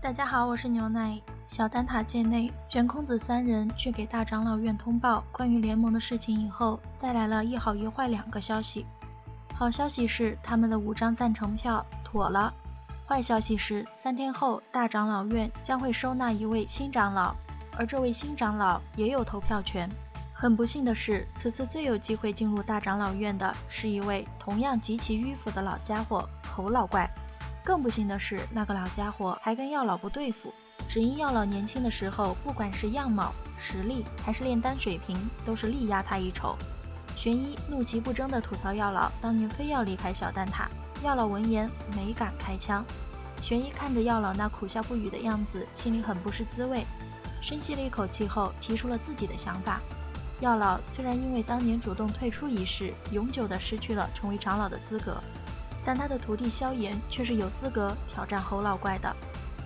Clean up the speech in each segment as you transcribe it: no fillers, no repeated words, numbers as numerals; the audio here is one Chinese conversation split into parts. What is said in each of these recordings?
大家好，我是牛奶。小丹塔界内，玄空子三人去给大长老院通报关于联盟的事情以后，带来了一好一坏两个消息。好消息是他们的5张赞成票妥了，坏消息是3天后大长老院将会收纳一位新长老，而这位新长老也有投票权。很不幸的是，此次最有机会进入大长老院的是一位同样极其迂腐的老家伙侯老怪。更不幸的是，那个老家伙还跟药老不对付，只因药老年轻的时候，不管是样貌、实力还是炼丹水平，都是力压他一筹。玄一怒其不争地吐槽药老当年非要离开小蛋挞，药老闻言没敢开枪。玄一看着药老那苦笑不语的样子，心里很不是滋味，深吸了一口气后提出了自己的想法。药老虽然因为当年主动退出一事，永久地失去了成为长老的资格，但他的徒弟萧炎却是有资格挑战侯老怪的，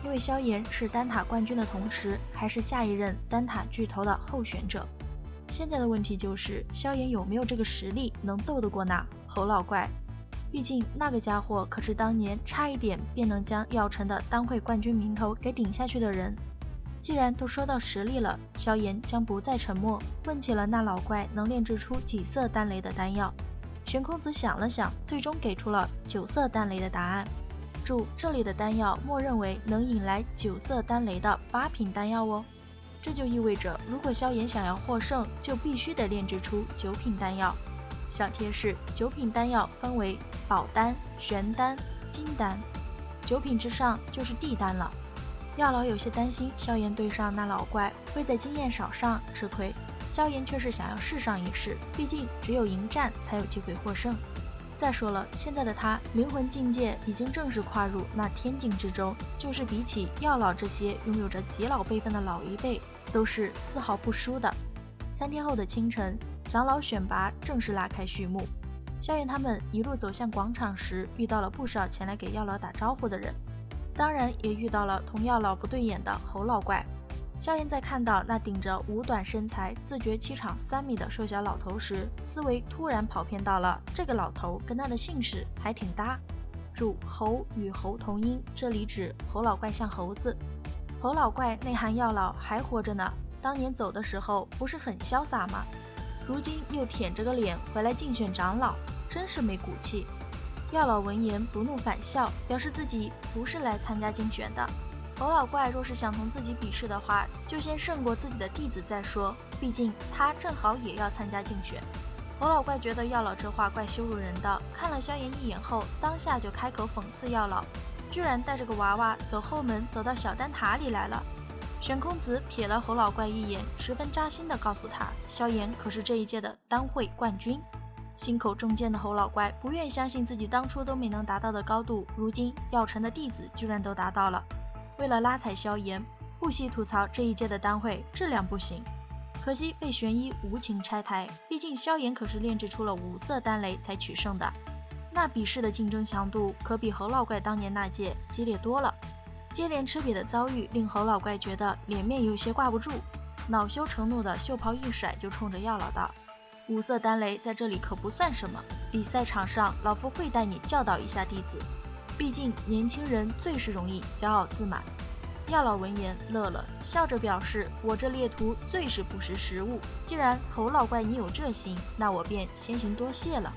因为萧炎是丹塔冠军的同时，还是下一任丹塔巨头的候选者。现在的问题就是萧炎有没有这个实力能斗得过那侯老怪，毕竟那个家伙可是当年差一点便能将药城的丹会冠军名头给顶下去的人。既然都说到实力了，萧炎将不再沉默，问起了那老怪能炼制出几色丹雷的丹药。玄空子想了想，最终给出了9色丹雷的答案。注：这里的丹药默认为能引来9色丹雷的8品丹药哦。这就意味着，如果萧炎想要获胜，就必须得炼制出9品丹药。小贴士：9品丹药分为宝丹、玄丹、金丹，9品之上就是地丹了。药老有些担心萧炎对上那老怪会在经验少上吃亏，萧炎却是想要试上一试，毕竟只有迎战才有机会获胜。再说了，现在的他灵魂境界已经正式跨入那天境之中，就是比起药老这些拥有着极老辈分的老一辈，都是丝毫不输的。3天后的清晨，长老选拔正式拉开序幕。萧炎他们一路走向广场时，遇到了不少前来给药老打招呼的人，当然也遇到了同药老不对眼的侯老怪。萧炎在看到那顶着五短身材、自觉7场3米的瘦小老头时，思维突然跑偏到了这个老头跟他的姓氏还挺搭。注：侯与猴同音，这里指侯老怪像猴子。侯老怪内涵药老还活着呢，当年走的时候不是很潇洒吗？如今又舔着个脸回来竞选长老，真是没骨气。药老闻言不怒反笑，表示自己不是来参加竞选的。侯老怪若是想同自己比试的话，就先胜过自己的弟子再说，毕竟他正好也要参加竞选。侯老怪觉得药老这话怪羞辱人的，看了萧炎一眼后，当下就开口讽刺药老，居然带着个娃娃走后门走到小丹塔里来了。玄空子瞥了侯老怪一眼，十分扎心地告诉他，萧炎可是这一届的丹会冠军。心口中箭的侯老怪不愿相信自己当初都没能达到的高度，如今药城的弟子居然都达到了。为了拉踩萧炎，不惜吐槽这一届的丹会质量不行，可惜被玄一无情拆台，毕竟萧炎可是炼制出了5色丹雷才取胜的，那比试的竞争强度可比侯老怪当年那届激烈多了。接连吃瘪的遭遇令侯老怪觉得脸面有些挂不住，恼羞成怒的袖袍一甩，就冲着药老道：5色丹雷在这里可不算什么，比赛场上老夫会带你教导一下弟子，毕竟年轻人最是容易骄傲自满。药老闻言乐了，笑着表示：我这猎徒最是不识时务，既然侯老怪你有这心，那我便先行多谢了。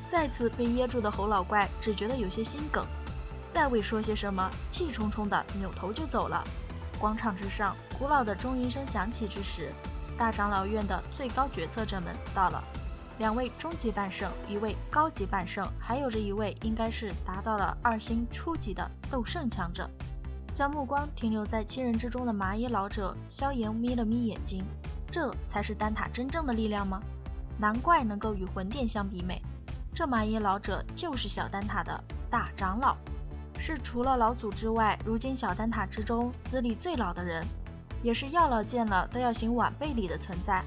再次被噎住的侯老怪只觉得有些心梗，再未说些什么，气冲冲的扭头就走了。广场之上，古老的钟鸣声响起之时，大长老院的最高决策者们到了，2位中级半圣，1位高级半圣，还有着1位应该是达到了2星初级的斗圣强者。将目光停留在7人之中的麻衣老者，萧炎眯了眯眼睛，这才是丹塔真正的力量吗？难怪能够与魂殿相比美，这麻衣老者就是小丹塔的大长老，是除了老祖之外，如今小丹塔之中资历最老的人，也是药老见了都要行晚辈礼的存在。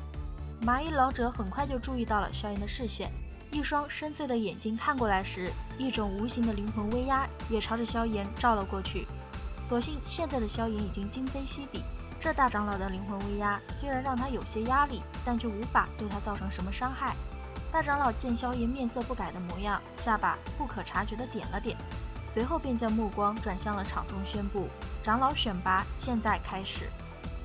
麻衣老者很快就注意到了萧炎的视线，一双深邃的眼睛看过来时，一种无形的灵魂威压也朝着萧炎照了过去。所幸现在的萧炎已经今非昔比，这大长老的灵魂威压虽然让他有些压力，但却无法对他造成什么伤害。大长老见萧炎面色不改的模样，下巴不可察觉地点了点，随后便将目光转向了场中，宣布长老选拔现在开始。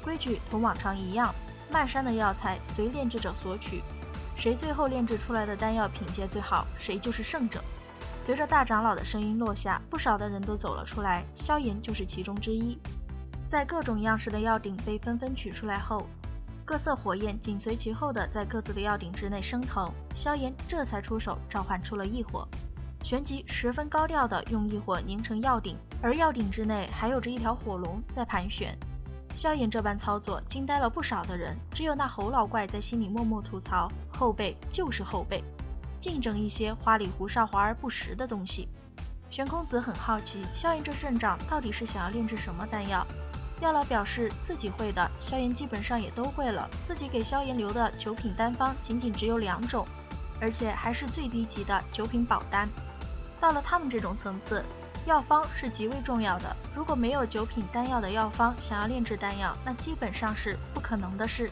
规矩同往常一样，漫山的药材随炼制者索取，谁最后炼制出来的丹药品阶最好，谁就是胜者。随着大长老的声音落下，不少的人都走了出来，萧炎就是其中之一。在各种样式的药鼎被纷纷取出来后，各色火焰紧随其后的在各自的药鼎之内升腾，萧炎这才出手召唤出了异火，旋即十分高调地用异火凝成药鼎，而药鼎之内还有着一条火龙在盘旋。萧炎这般操作惊呆了不少的人，只有那侯老怪在心里默默吐槽，后辈就是后辈，净整一些花里胡哨华而不实的东西。玄空子很好奇萧炎这阵仗到底是想要炼制什么丹药，药老表示自己会的萧炎基本上也都会了，自己给萧炎留的9品丹方仅仅只有2种，而且还是最低级的9品宝丹。到了他们这种层次，药方是极为重要的，如果没有9品丹药的药方想要炼制丹药，那基本上是不可能的事。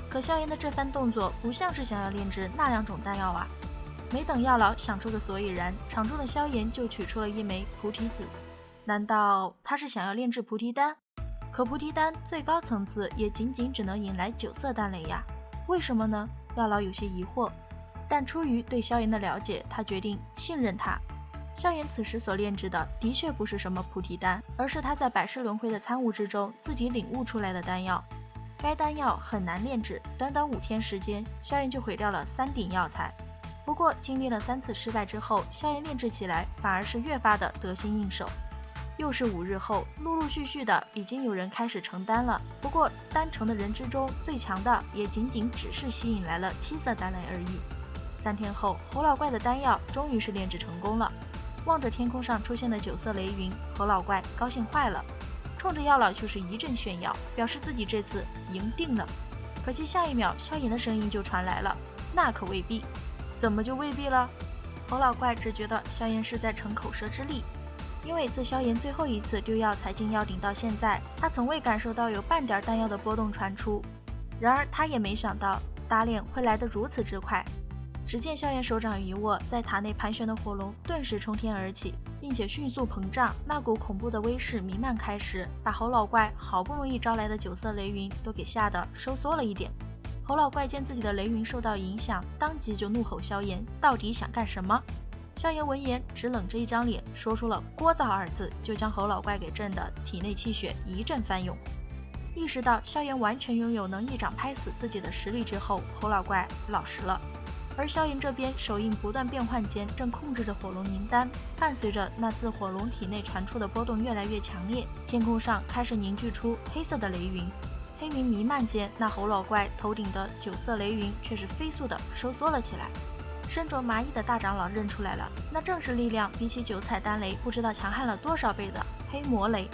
可萧炎的这番动作不像是想要炼制那2种丹药啊。没等药老想出个所以然，场中的萧炎就取出了一枚菩提子。难道他是想要炼制菩提丹？可菩提丹最高层次也仅仅只能引来9色丹雷呀，为什么呢？药老有些疑惑，但出于对萧炎的了解，他决定信任他。萧炎此时所炼制的的确不是什么菩提丹，而是他在百世轮回的参悟之中自己领悟出来的丹药。该丹药很难炼制，短短5天时间，萧炎就毁掉了3鼎药材。不过经历了3次失败之后，萧炎炼制起来反而是越发的得心应手。又是5日后，陆陆续续的已经有人开始成丹了。不过丹成的人之中最强的也仅仅只是吸引来了7色丹雷而已。3天后，侯老怪的丹药终于是炼制成功了。望着天空上出现的9色雷云，侯老怪高兴坏了，冲着药老就是一阵炫耀，表示自己这次赢定了。可惜下一秒，萧炎的声音就传来了，那可未必。怎么就未必了？侯老怪只觉得萧炎是在逞口舌之力，因为自萧炎最后一次丢药材进药鼎到现在，他从未感受到有半点丹药的波动传出。然而他也没想到搭炼会来得如此之快。只见萧炎手掌一握，在塔内盘旋的火龙顿时冲天而起，并且迅速膨胀，那股恐怖的威势弥漫开时，把侯老怪好不容易招来的9色雷云都给吓得收缩了一点。侯老怪见自己的雷云受到影响，当即就怒吼萧炎到底想干什么。萧炎闻言只冷着一张脸，说出了聒噪2字，就将侯老怪给震得体内气血一阵翻涌。意识到萧炎完全拥有能一掌拍死自己的实力之后，侯老怪老实了。而萧炎这边手印不断变换间，正控制着火龙凝丹，伴随着那自火龙体内传出的波动越来越强烈，天空上开始凝聚出黑色的雷云。黑云弥漫间，那侯老怪头顶的9色雷云却是飞速的收缩了起来。身着麻衣的大长老认出来了，那正是力量比起9彩丹雷不知道强悍了多少倍的黑魔雷。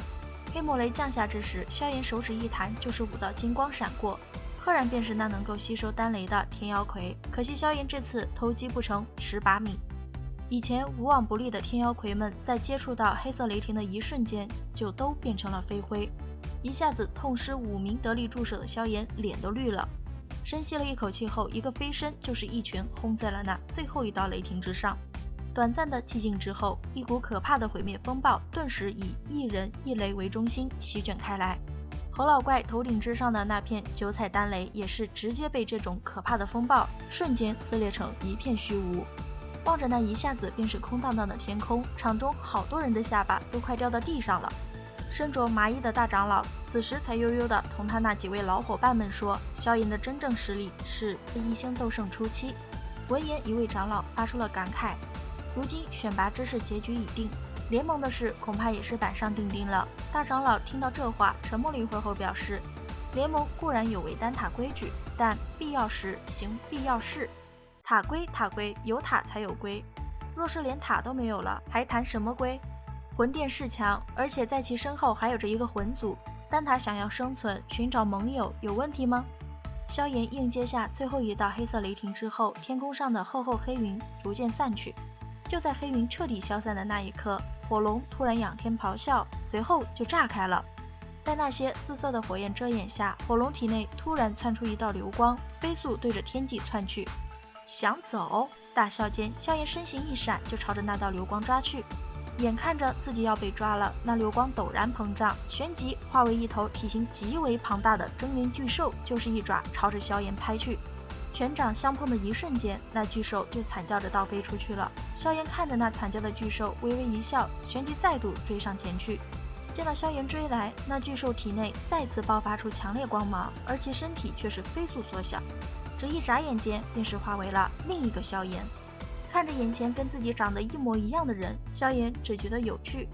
黑魔雷降下之时，萧炎手指一弹，就是5道金光闪过，赫然便是那能够吸收丹雷的天妖魁。可惜萧炎这次偷鸡不成蚀把米，以前无往不利的天妖魁们在接触到黑色雷霆的一瞬间就都变成了飞灰。一下子痛失5名得力助手的萧炎脸都绿了，深吸了一口气后，一个飞身就是一拳轰在了那最后一道雷霆之上。短暂的寂静之后，一股可怕的毁灭风暴顿时以1人1雷为中心席卷开来。侯老怪头顶之上的那片9彩丹雷也是直接被这种可怕的风暴瞬间撕裂成一片虚无。望着那一下子便是空荡荡的天空，场中好多人的下巴都快掉到地上了。身着麻衣的大长老此时才悠悠地同他那几位老伙伴们说，萧炎的真正实力是1星斗圣初期。闻言，一位长老发出了感慨，如今选拔之事结局已定，联盟的事恐怕也是板上钉钉了。大长老听到这话，沉默了一会儿后表示，联盟固然有违丹塔规矩，但必要时行必要事，塔规，有塔才有规，若是连塔都没有了，还谈什么规？魂殿势强，而且在其身后还有着一个魂族，丹塔想要生存，寻找盟友有问题吗？萧炎应接下最后一道黑色雷霆之后，天空上的厚厚黑云逐渐散去。就在黑云彻底消散的那一刻，火龙突然仰天咆哮，随后就炸开了。在那些4色的火焰遮掩下，火龙体内突然窜出一道流光，飞速对着天际窜去。想走？大笑间，萧炎身形一闪，就朝着那道流光抓去。眼看着自己要被抓了，那流光陡然膨胀，旋即化为一头体型极为庞大的狰狞巨兽，就是一爪朝着萧炎拍去。拳掌相碰的一瞬间，那巨兽就惨叫着倒飞出去了。萧炎看着那惨叫的巨兽，微微一笑，旋即再度追上前去。见到萧炎追来，那巨兽体内再次爆发出强烈光芒，而其身体却是飞速缩小，只一眨眼间便是化为了另一个萧炎。看着眼前跟自己长得一模一样的人，萧炎只觉得有趣，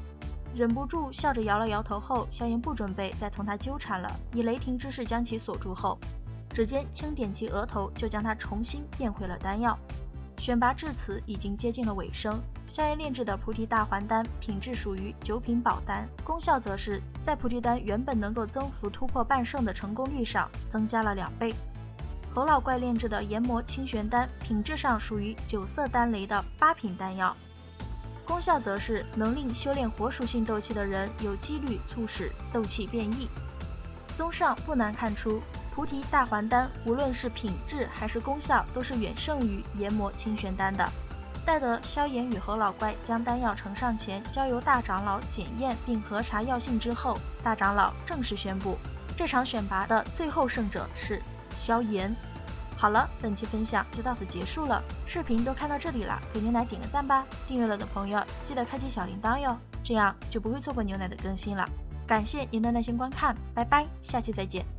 忍不住笑着摇了摇头后，萧炎不准备再同他纠缠了，以雷霆之势将其锁住后，指尖轻点其额头，就将他重新变回了丹药。选拔至此已经接近了尾声，萧炎炼制的菩提大还丹品质属于九品宝丹，功效则是在菩提丹原本能够增幅突破半圣的成功率上增加了2倍。侯老怪炼制的研磨清玄丹品质上属于9色丹雷的8品丹药，功效则是能令修炼火属性斗气的人有几率促使斗气变异。综上不难看出，菩提大还丹无论是品质还是功效都是远胜于研磨清玄丹的。待得萧炎与侯老怪将丹药呈上前，交由大长老检验并核查药性之后，大长老正式宣布，这场选拔的最后胜者是萧炎。好了，本期分享就到此结束了，视频都看到这里了，给牛奶点个赞吧，订阅了的朋友记得开启小铃铛哟，这样就不会错过牛奶的更新了。感谢您的耐心观看，拜拜，下期再见。